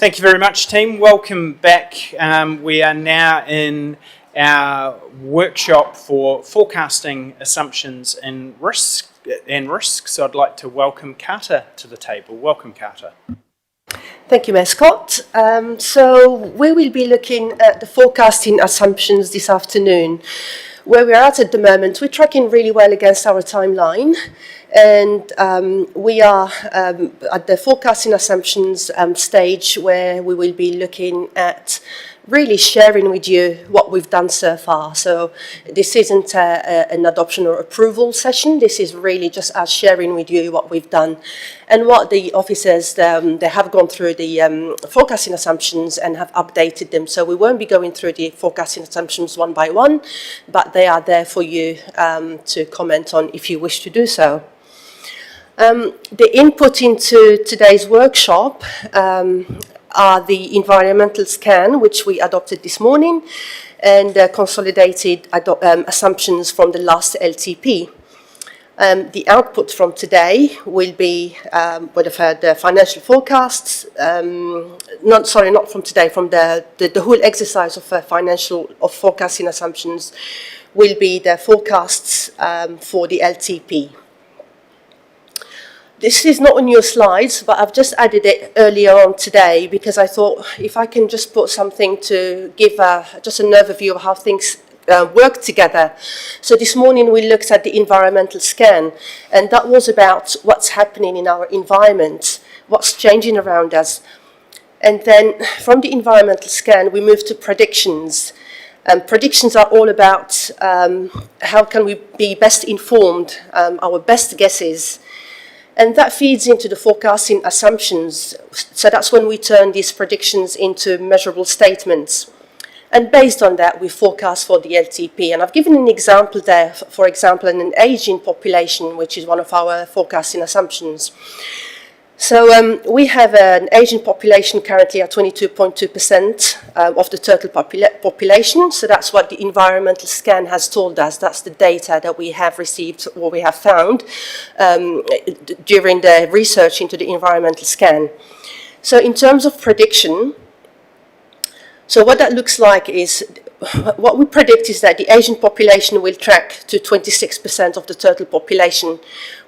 Thank you very much, team. Welcome back. We are now in our workshop for forecasting assumptions and risks. I'd like to welcome Carter to the table. Welcome, Carter. Thank you, Scott. So we will be looking at the forecasting assumptions this afternoon. Where we're at the moment, we're tracking really well against our timeline, and we are at the forecasting assumptions stage where we will be looking at really sharing with you what we've done so far. So this isn't an adoption or approval session. This is really just us sharing with you what we've done and what the officers, they have gone through the forecasting assumptions and have updated them. So we won't be going through the forecasting assumptions one by one, but they are there for you to comment on if you wish to do so. The input into today's workshop are the environmental scan, which we adopted this morning, and consolidated assumptions from the last LTP. The output from today will be the financial forecasts. Not from today. From the whole exercise of forecasting assumptions will be the forecasts for the LTP. This is not on your slides, but I've just added it earlier on today because I thought if I can just put something to give just an overview of how things work together. So this morning we looked at the environmental scan, and that was about what's happening in our environment, what's changing around us. And then from the environmental scan we moved to predictions. Predictions are all about how can we be best informed, our best guesses. And that feeds into the forecasting assumptions. So that's when we turn these predictions into measurable statements. And based on that, we forecast for the LTP. And I've given an example there, for example, in an aging population, which is one of our forecasting assumptions. So we have an aging population currently at 22.2% of the total population. So that's what the environmental scan has told us. That's the data that we have received or we have found during the research into the environmental scan. So in terms of prediction, so what that looks like is, what we predict is that the Asian population will track to 26% of the total population.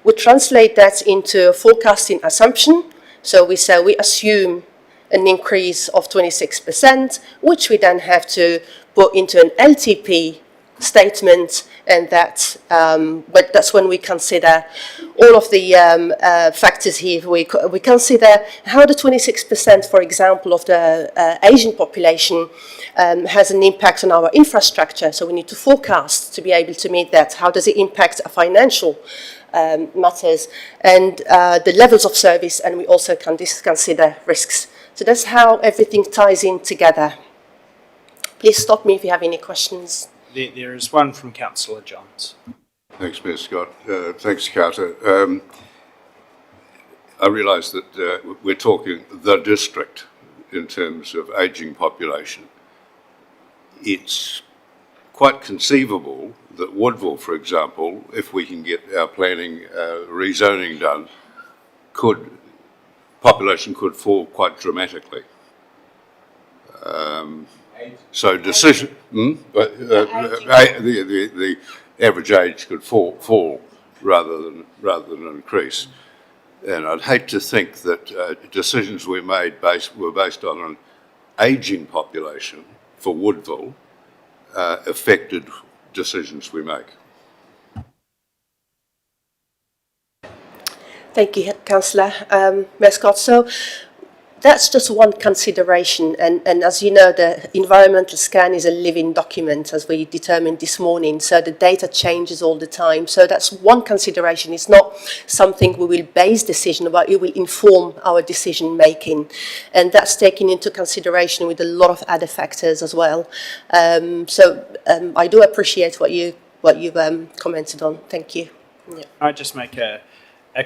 We translate that into a forecasting assumption. So we say we assume an increase of 26%, which we then have to put into an LTP statement, and that's when we consider all of the factors here. We consider how the 26%, for example, of the Asian population has an impact on our infrastructure. So we need to forecast to be able to meet that. How does it impact our financial matters and the levels of service, and we also can consider risks. So that's how everything ties in together. Please stop me if you have any questions. There is one from Councillor Johns. Thanks, Mayor Scott. Thanks, Carter. I realise that we're talking the district in terms of ageing population. It's quite conceivable that Woodville, for example, if we can get our planning rezoning done, population could fall quite dramatically. So decision, the average age could fall rather than increase. And I'd hate to think that decisions we made were based on an ageing population for Woodville affected decisions we make. Thank you, Councillor Scott. So that's just one consideration, and as you know, the environmental scan is a living document, as we determined this morning, so the data changes all the time. So that's one consideration. It's not something we will base decision about, it will inform our decision making, and that's taken into consideration with a lot of other factors as well. I do appreciate what you've commented on. Thank you. Yeah. I'll just make a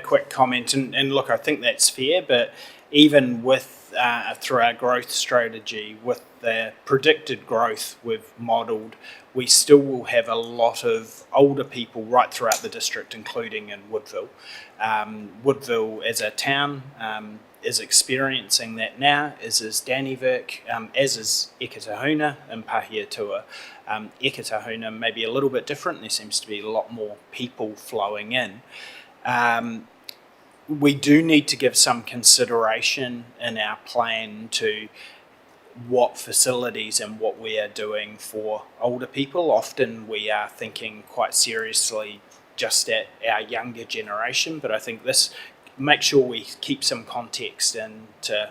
quick comment, and look, I think that's fair, but even with through our growth strategy, with the predicted growth we've modelled, we still will have a lot of older people right throughout the district, including in Woodville. Woodville as a town is experiencing that now, as is Dannevirke, as is Eketahuna and Pahiatua. Eketahuna may be a little bit different. There seems to be a lot more people flowing in. We do need to give some consideration in our plan to what facilities and what we are doing for older people. Often we are thinking quite seriously just at our younger generation, but I think this make sure we keep some context into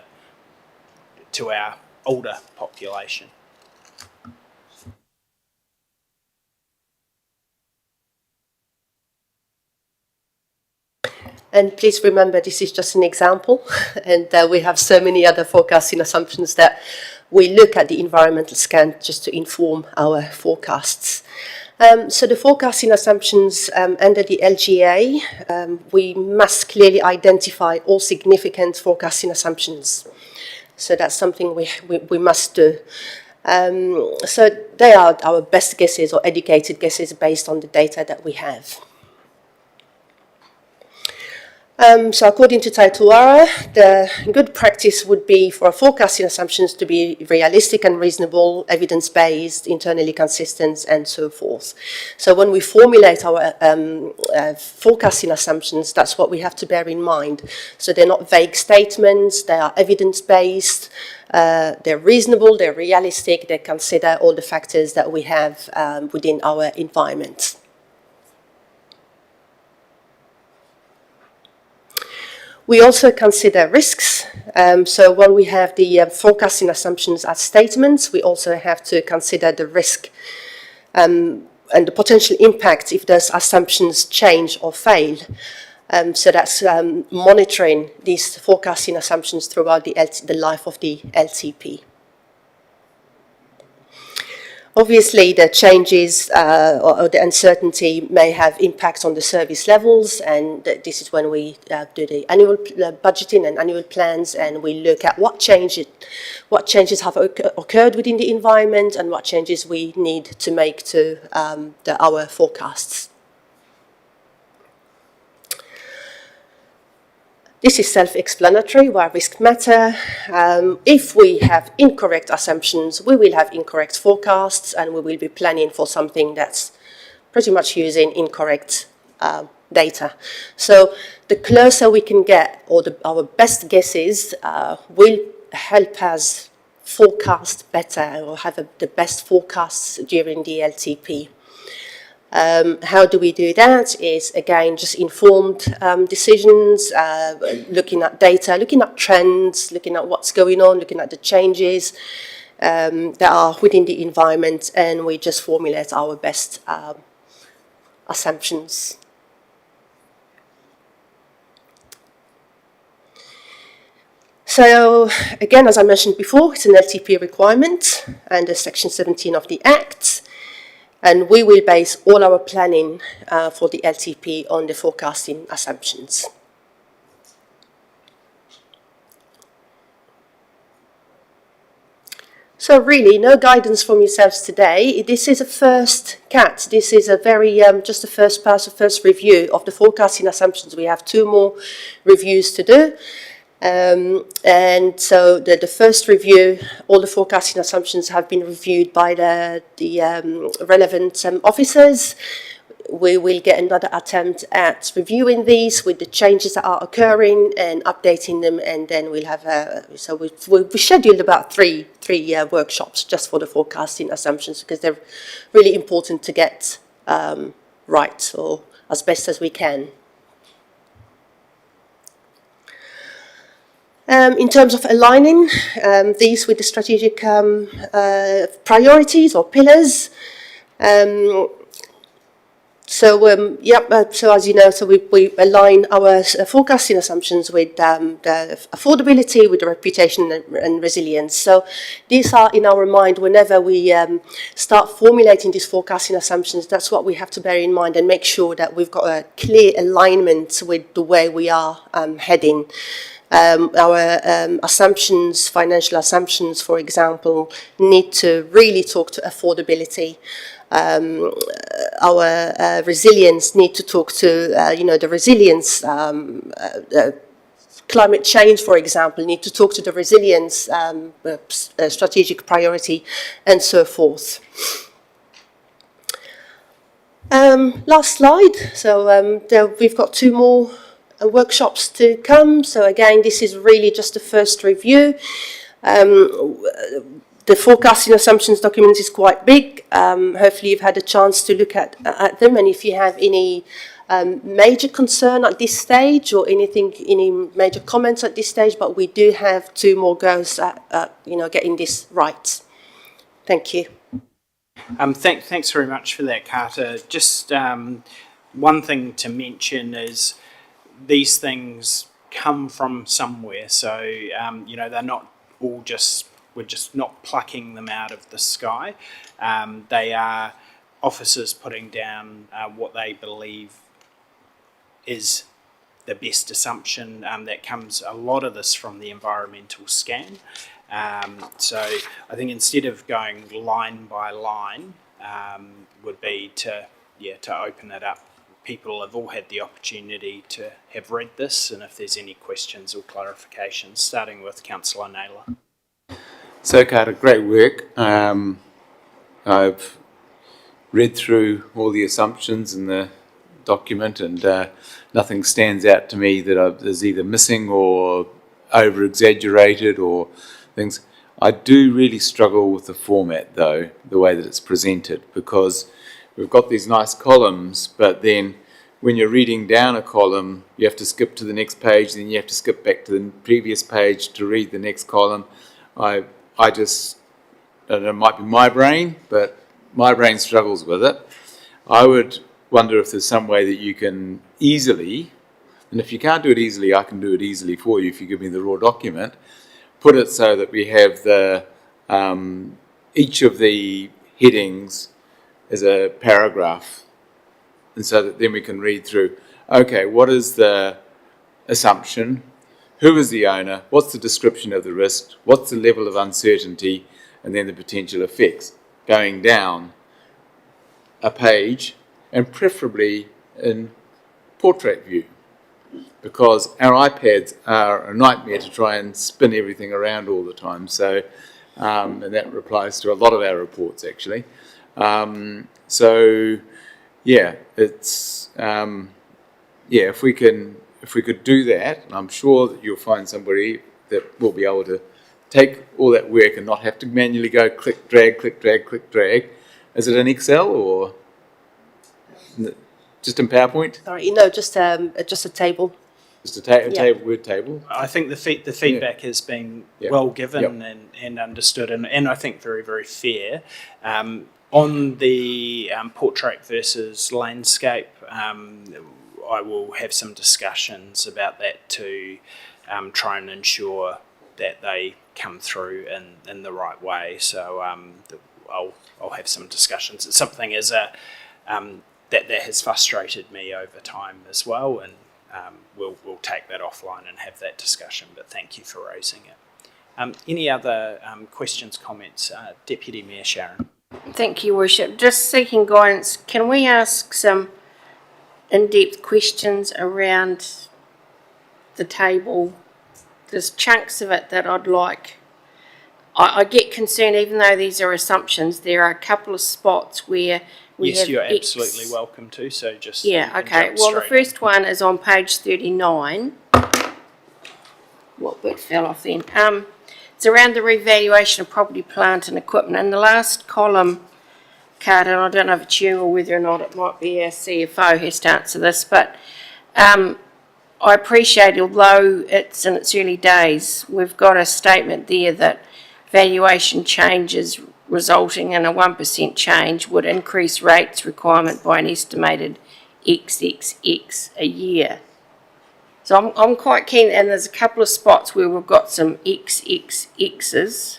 to our older population. And please remember, this is just an example, and we have so many other forecasting assumptions that we look at the environmental scan just to inform our forecasts. So the forecasting assumptions under the LGA, we must clearly identify all significant forecasting assumptions. So that's something we must do. So they are our best guesses or educated guesses based on the data that we have. So according to Tararua, the good practice would be for our forecasting assumptions to be realistic and reasonable, evidence-based, internally consistent, and so forth. So when we formulate our forecasting assumptions, that's what we have to bear in mind. So they're not vague statements, they are evidence-based, they're reasonable, they're realistic, they consider all the factors that we have within our environment. We also consider risks. So when we have the forecasting assumptions as statements, we also have to consider the risk and the potential impact if those assumptions change or fail. So that's monitoring these forecasting assumptions throughout the life of the LTP. Obviously, the changes or the uncertainty may have impacts on the service levels, and this is when we do the annual budgeting and annual plans, and we look at what changes have occurred within the environment and what changes we need to make to our forecasts. This is self-explanatory, why risks matter. If we have incorrect assumptions, we will have incorrect forecasts, and we will be planning for something that's pretty much using incorrect data. So the closer we can get, or our best guesses, will help us forecast better or have the best forecasts during the LTP. How do we do that? Is again just informed decisions, looking at data, looking at trends, looking at what's going on, looking at the changes that are within the environment, and we just formulate our best assumptions. So again, as I mentioned before, it's an LTP requirement under Section 17 of the Act. And we will base all our planning for the LTP on the forecasting assumptions. So really, no guidance from yourselves today. This is a first cut. This is a very, just the first pass, the first review of the forecasting assumptions. We have 2 more reviews to do. And so the first review, all the forecasting assumptions have been reviewed by the relevant officers. We will get another attempt at reviewing these with the changes that are occurring and updating them, and then we'll have so we scheduled about three workshops just for the forecasting assumptions, because they're really important to get right, or as best as we can. In terms of aligning these with the strategic priorities or pillars, so as you know, so we align our forecasting assumptions with the affordability, with the reputation and resilience. So these are in our mind whenever we start formulating these forecasting assumptions. That's what we have to bear in mind and make sure that we've got a clear alignment with the way we are heading. Our assumptions, financial assumptions, for example, need to really talk to affordability. Our resilience need to talk to, the resilience climate change, for example, you need to talk to the resilience strategic priority and so forth. Last slide. So we've got 2 more workshops to come. So again, this is really just the first review. The forecasting assumptions document is quite big. Hopefully you've had a chance to look at them, and if you have any major concern at this stage or any major comments at this stage, but we do have 2 more goes at getting this right. Thank you. Thanks very much for that, Carter. Just one thing to mention is these things come from somewhere, so they're not all we're just not plucking them out of the sky. They are officers putting down what they believe is the best assumption. That comes a lot of this from the environmental scan. So I think instead of going line by line, would be to open it up. People have all had the opportunity to have read this, and if there's any questions or clarifications, starting with Councillor Naylor. So, Carter, great work. I've read through all the assumptions in the document, and nothing stands out to me that is either missing or over-exaggerated or things. I do really struggle with the format, though, the way that it's presented, because we've got these nice columns, but then when you're reading down a column, you have to skip to the next page, then you have to skip back to the previous page to read the next column. I just, I don't know, it might be my brain, but my brain struggles with it. I would wonder if there's some way that you can easily, and if you can't do it easily, I can do it easily for you if you give me the raw document, put it so that we have the each of the headings as a paragraph, and so that then we can read through, okay, what is the assumption? Who is the owner? What's the description of the risk? What's the level of uncertainty? And then the potential effects. Going down a page, and preferably in portrait view, because our iPads are a nightmare to try and spin everything around all the time. So, and that applies to a lot of our reports, actually. So, yeah, it's if we could do that, I'm sure that you'll find somebody that will be able to take all that work and not have to manually go click, drag, click, drag, click, drag. Is it in Excel or just in PowerPoint? Sorry, no, just a table. Just a table, word table. I think the feedback has been well given and understood, and I think very, very fair. On the portrait versus landscape, I will have some discussions about that to try and ensure that they come through in the right way. So I'll have some discussions. It's something that has frustrated me over time as well, and we'll take that offline and have that discussion. But thank you for raising it. Any other questions, comments? Deputy Mayor Sharon. Thank you, Worship. Just seeking guidance, can we ask some in-depth questions around the table? There's chunks of it that I'd like. I get concerned, even though these are assumptions, there are a couple of spots where we have you're absolutely welcome to, so just... Yeah, okay. Well, the first one is on page 39. What bit fell off then? It's around the revaluation of property, plant and equipment. In the last column, Carter, and I don't know if it's you or whether or not it might be our CFO who has to answer this, but I appreciate, although it's in its early days, we've got a statement there that valuation changes resulting in a 1% change would increase rates requirement by an estimated XXX a year. So I'm quite keen, and there's a couple of spots where we've got some XXXs.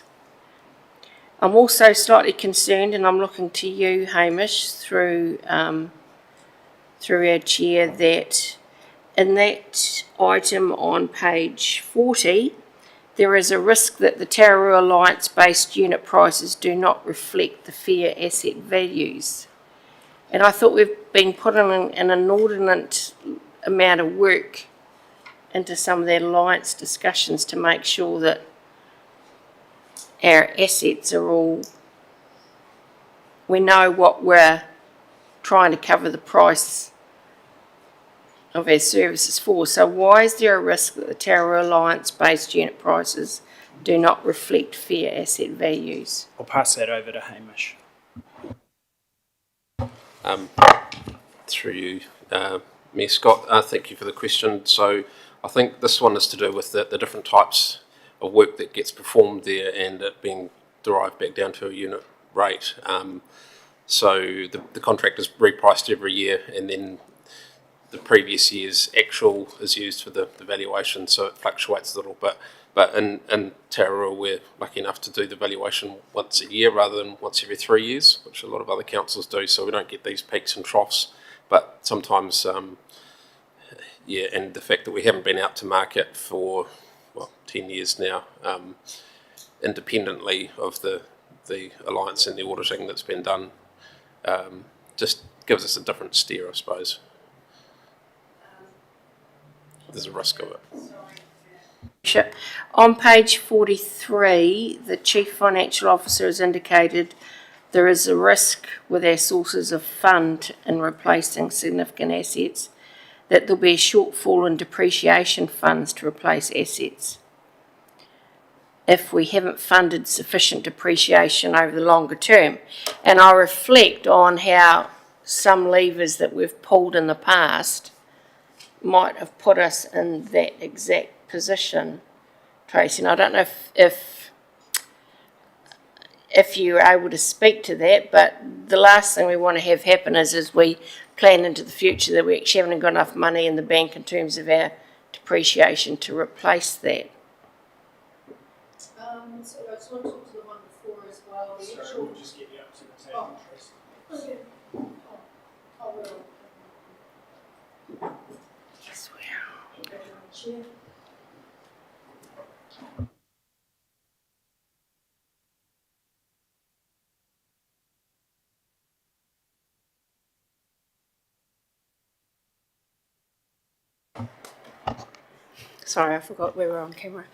I'm also slightly concerned, and I'm looking to you, Hamish, through our chair, that in that item on page 40, there is a risk that the Tararua Alliance-based unit prices do not reflect the fair asset values. And I thought we've been putting in an inordinate amount of work into some of their alliance discussions to make sure that our assets are all, we know what we're trying to cover the price of our services for. So why is there a risk that the Tararua Alliance-based unit prices do not reflect fair asset values? I'll pass that over to Hamish. Through you, Mayor Scott, thank you for the question. So I think this one is to do with the different types of work that gets performed there and it being derived back down to a unit rate. So the contract is repriced every year, and then the previous year's actual is used for the valuation, so it fluctuates a little bit. But in Tararua, we're lucky enough to do the valuation once a year rather than once every 3 years, which a lot of other councils do, so we don't get these peaks and troughs. But sometimes, yeah, and the fact that we haven't been out to market for, 10 years now, independently of the alliance and the auditing that's been done, just gives us a different steer, I suppose. There's a risk of it. Sure. On page 43, the Chief Financial Officer has indicated there is a risk with our sources of fund in replacing significant assets, that there'll be a shortfall in depreciation funds to replace assets if we haven't funded sufficient depreciation over the longer term. And I reflect on how some levers that we've pulled in the past might have put us in that exact position, Tracy. And I don't know if you're able to speak to that, but the last thing we want to have happen is we plan into the future that we actually haven't got enough money in the bank in terms of our depreciation to replace that. So I just want to talk to the one before as well. Sorry, we'll just get you up to the table, Tracy. Okay. I will. Yes, we are. Chair. Sorry, I forgot we were on camera.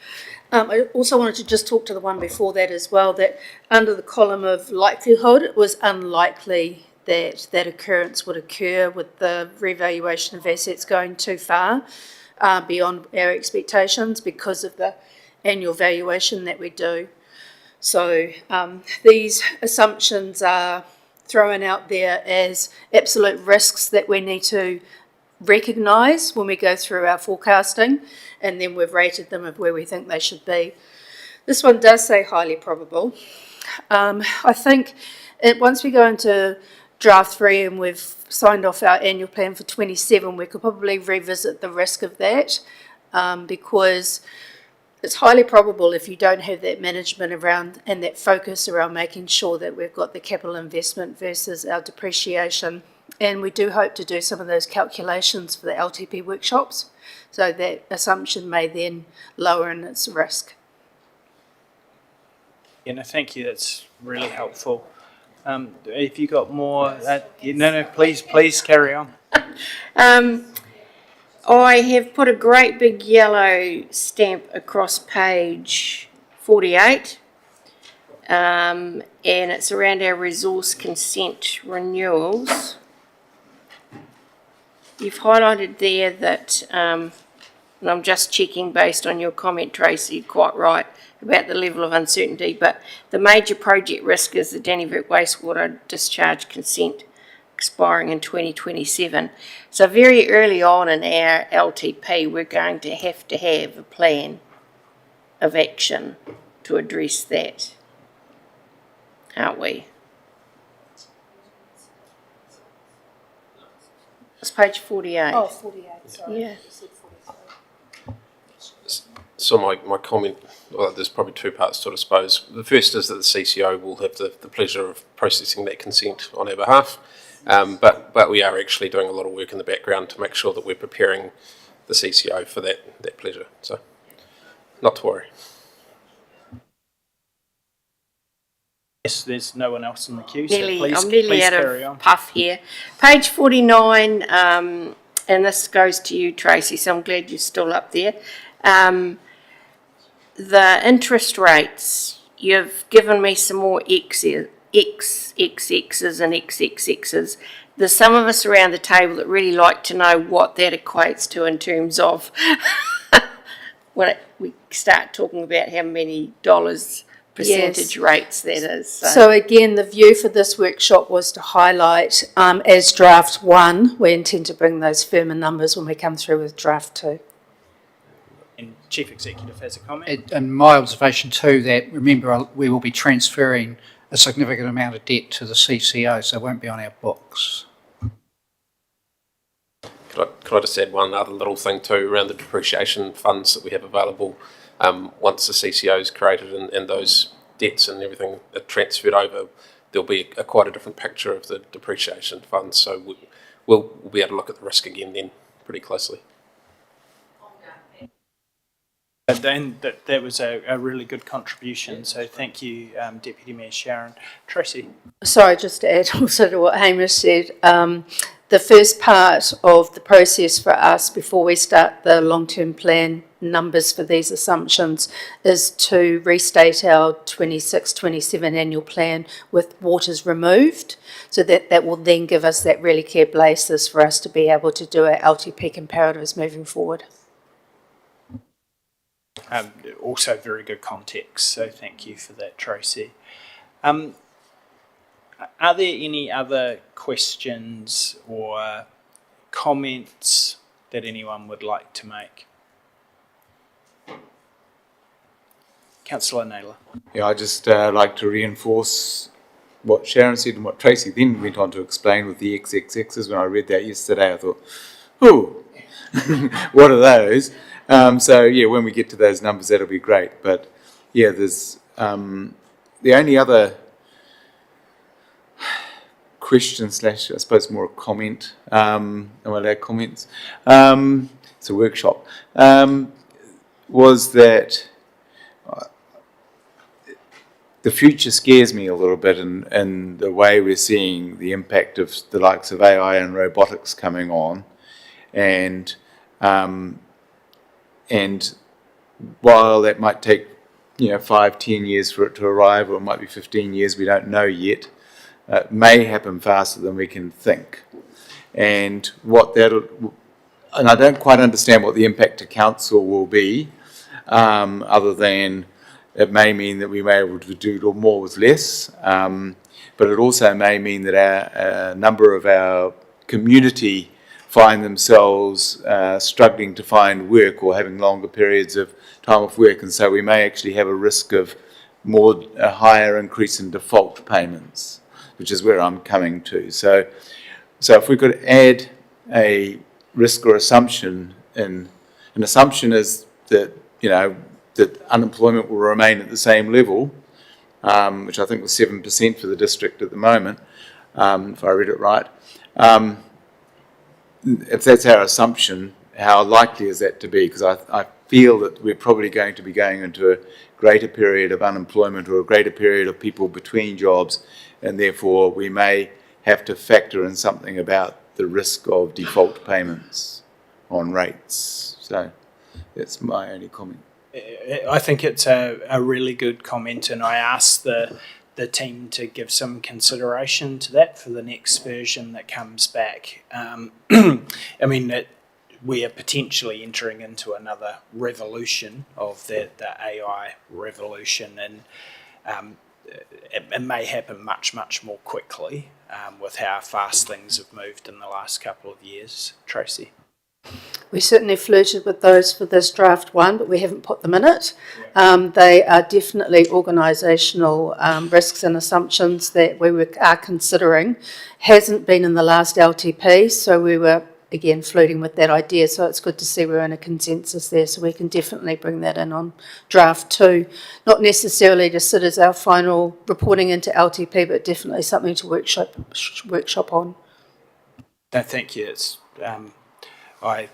I also wanted to just talk to the one before that as well, that under the column of likelihood, it was unlikely that that occurrence would occur with the revaluation of assets going too far beyond our expectations because of the annual valuation that we do. So these assumptions are thrown out there as absolute risks that we need to recognise when we go through our forecasting, and then we've rated them of where we think they should be. This one does say highly probable. I think once we go into draft 3 and we've signed off our annual plan for 27, we could probably revisit the risk of that because it's highly probable if you don't have that management around and that focus around making sure that we've got the capital investment versus our depreciation. And we do hope to do some of those calculations for the LTP workshops, so that assumption may then lower in its risk. Yeah, no, thank you. That's really helpful. If you got more, please carry on. I have put a great big yellow stamp across page 48, and it's around our resource consent renewals. You've highlighted there that, and I'm just checking based on your comment, Tracy, you're quite right about the level of uncertainty, but the major project risk is the Dannyvert wastewater discharge consent expiring in 2027. So very early on in our LTP, we're going to have a plan of action to address that, aren't we? It's page 48. Oh, 48, sorry. Yeah. You said 43. So my comment, well, there's probably two parts to it, I suppose. The first is that the CCO will have the pleasure of processing that consent on our behalf, but we are actually doing a lot of work in the background to make sure that we're preparing the CCO for that pleasure. So, not to worry. Yes, there's no one else in the queue, so I'm please nearly out carry of on. puff here. Page 49, and this goes to you, Tracy, so I'm glad you're still up there. The interest rates, you've given me some more XXXs and XXXs. There's some of us around the table that really like to know what that equates to in terms of when we start talking about how many dollars percentage rates that is. So again, the view for this workshop was to highlight as draft 1, we intend to bring those firmer numbers when we come through with draft 2. And Chief Executive has a comment. And my observation too, that remember we will be transferring a significant amount of debt to the CCO, so it won't be on our books. Could I just add one other little thing too around the depreciation funds that we have available? Once the CCO is created and those debts and everything are transferred over, there'll be quite a different picture of the depreciation funds. So we'll be able to look at the risk again then pretty closely. Then that was a really good contribution. So thank you, Deputy Mayor Sharon. Tracy. Sorry, just to add also to what Hamish said, the first part of the process for us before we start the long-term plan numbers for these assumptions is to restate our 26-27 annual plan with waters removed, so that will then give us that really clear basis for us to be able to do our LTP comparatives moving forward. Also very good context, so thank you for that, Tracy. Are there any other questions or comments that anyone would like to make? Councillor Naylor. Yeah, I'd just like to reinforce what Sharon said and what Tracy then went on to explain with the XXXs. When I read that yesterday, I thought, ooh, what are those? So, yeah, when we get to those numbers, that'll be great. But, yeah, there's the only other question / I suppose more a comment, am I allowed comments? It's a workshop, was that the future scares me a little bit in the way we're seeing the impact of the likes of AI and robotics coming on, and while that might take 5-10 years for it to arrive, or it might be 15 years, we don't know yet. It may happen faster than we can think, and I don't quite understand what the impact to council will be, other than it may mean that we may be able to do more with less, but it also may mean that a number of our community find themselves struggling to find work or having longer periods of time off work, and so we may actually have a risk of a higher increase in default payments, which is where I'm coming to. So if we could add a risk or assumption, an assumption is that that unemployment will remain at the same level, which I think was 7% for the district at the moment, if I read it right. If that's our assumption, how likely is that to be? Because I feel that we're probably going to be going into a greater period of unemployment or a greater period of people between jobs, and therefore we may have to factor in something about the risk of default payments on rates. So that's my only comment. I think it's a really good comment, and I asked the team to give some consideration to that for the next version that comes back. I mean, we are potentially entering into another revolution of the AI revolution, and it may happen much, much more quickly with how fast things have moved in the last couple of years. Tracy? We certainly flirted with those for this draft 1, but we haven't put them in it. They are definitely organisational risks and assumptions that we are considering. Hasn't been in the last LTP, so we were, again, flirting with that idea. So it's good to see we're in a consensus there, so we can definitely bring that in on draft 2. Not necessarily to sit as our final reporting into LTP, but definitely something to workshop on. No, thank you. It's I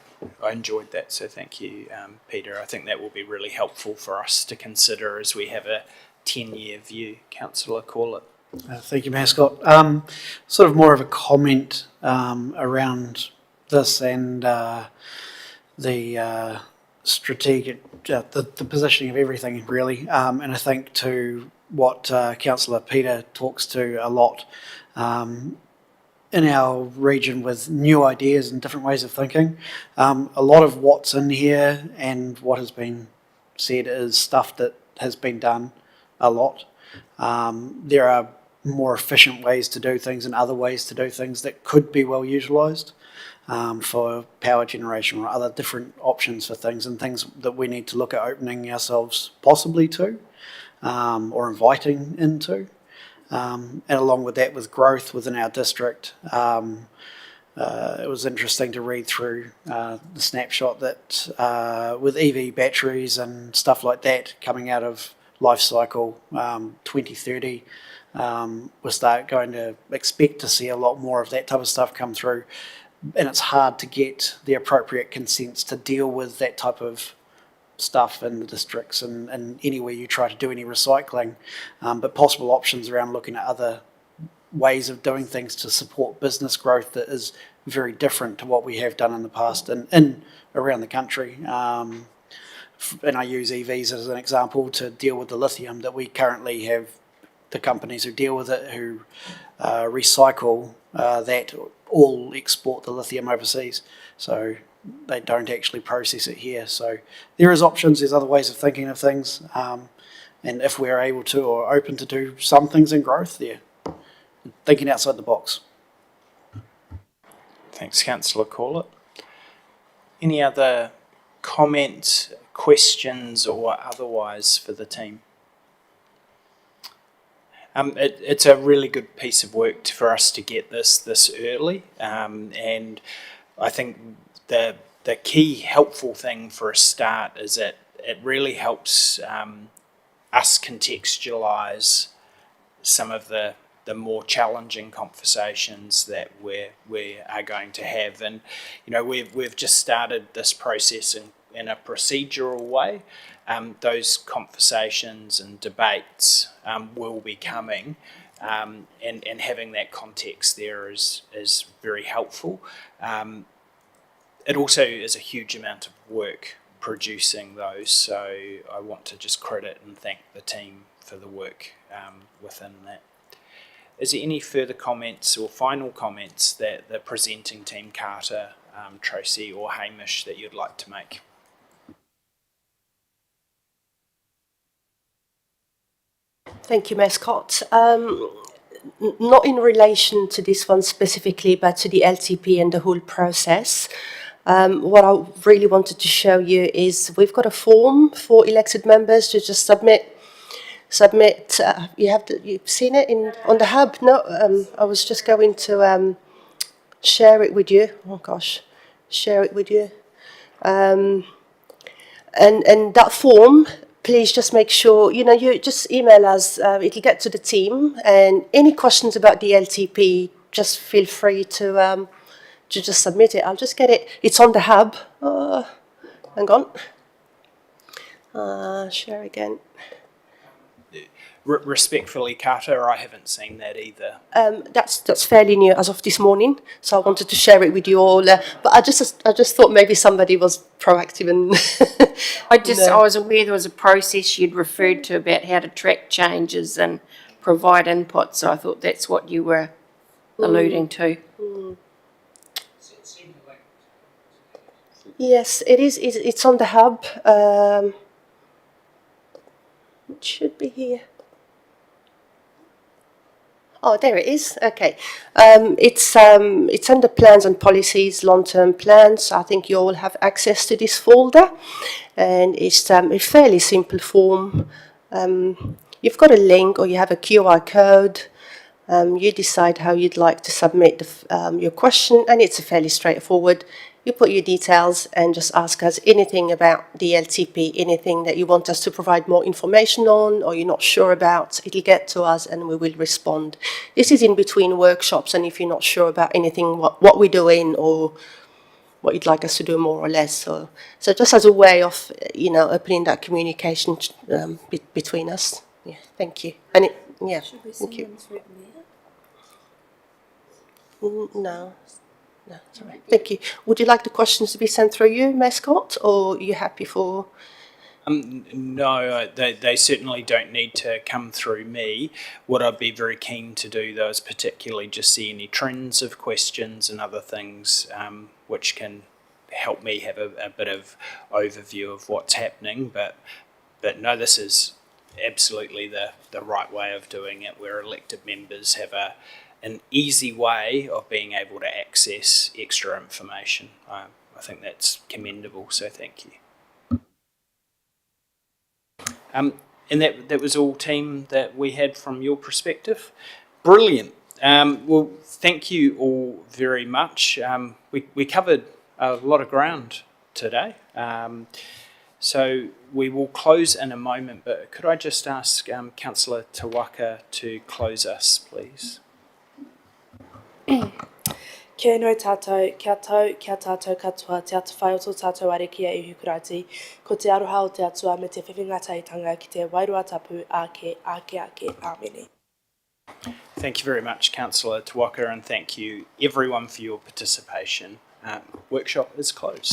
enjoyed that, so thank you, Peter. I think that will be really helpful for us to consider as we have a 10-year view. Councillor Corlett. Thank you, Mayor Scott. Sort of more of a comment around this and the strategic, the positioning of everything really, and I think to what Councillor Peter talks to a lot in our region with new ideas and different ways of thinking. A lot of what's in here and what has been said is stuff that has been done a lot. There are more efficient ways to do things and other ways to do things that could be well utilised for power generation or other different options for things, and things that we need to look at opening ourselves possibly to or inviting into. And along with that, with growth within our district, it was interesting to read through the snapshot that with EV batteries and stuff like that coming out of life cycle 2030, we're going to expect to see a lot more of that type of stuff come through. And it's hard to get the appropriate consents to deal with that type of stuff in the districts and anywhere you try to do any recycling, but possible options around looking at other ways of doing things to support business growth that is very different to what we have done in the past and in around the country. And I use EVs as an example to deal with the lithium that we currently have. The companies who deal with it, who recycle that, all export the lithium overseas. So they don't actually process it here. So there is options, there's other ways of thinking of things. And if we're able to or open to do some things in growth there, thinking outside the box. Thanks, Councillor Corlett. Any other comments, questions or otherwise for the team? It's a really good piece of work for us to get this early, and I think the key helpful thing for a start is that it really helps us contextualise some of the more challenging conversations that we are going to have. And we've just started this process in a procedural way. Those conversations and debates will be coming, and having that context there is very helpful. It also is a huge amount of work producing those, so I want to just credit and thank the team for the work within that. Is there any further comments or final comments that the presenting team, Carter, Tracy or Hamish, that you'd like to make? Thank you, Mascot. Not in relation to this one specifically, but to the LTP and the whole process. What I really wanted to show you is we've got a form for elected members to just submit. You've seen it on the hub? No, I was just going to share it with you. Oh gosh, share it with you. And that form, please just make sure, you just email us, it'll get to the team, and any questions about the LTP, just feel free to just submit it. I'll just get it. It's on the hub. Hang on. Share again. Respectfully, Carter, I haven't seen that either. That's fairly new as of this morning, so I wanted to share it with you all. But I just thought maybe somebody was proactive and. I was aware there was a process you'd referred to about how to track changes and provide input, so I thought that's what you were alluding to. Yes, it is. It's on the hub. It should be here. Oh, there it is. Okay. It's under plans and policies, long-term plans. I think you all have access to this folder, and it's a fairly simple form. You've got a link or you have a QR code. You decide how you'd like to submit your question, and it's fairly straightforward. You put your details and just ask us anything about the LTP, anything that you want us to provide more information on or you're not sure about. It'll get to us and we will respond. This is in between workshops, and if you're not sure about anything, what we're doing or what you'd like us to do more or less. So just as a way of, opening that communication between us. Yeah, thank you. And Should we send them through the mail? No. No, it's all right. Thank you. Would you like the questions to be sent through you, Mascot, or are you happy for? No, they certainly don't need to come through me. What I'd be very keen to do, though, is particularly just see any trends of questions and other things which can help me have a bit of overview of what's happening. But no, this is absolutely the right way of doing it, where elected members have an easy way of being able to access extra information. I think that's commendable, so thank you. And that was all, team, that we had from your perspective. Brilliant. Well, thank you all very much. We covered a lot of ground today. So we will close in a moment, but could I just ask Councillor Te Waka to close us, please? Kia ino tātou, kia tātou katoa, te atu whai o tō tātou are kia i hukurati, ko te aroha o te atua me te whiwhinga ki te wairua tapu ake, āmene. Thank you very much, Councillor Te Waka, and thank you everyone for your participation. Workshop is closed.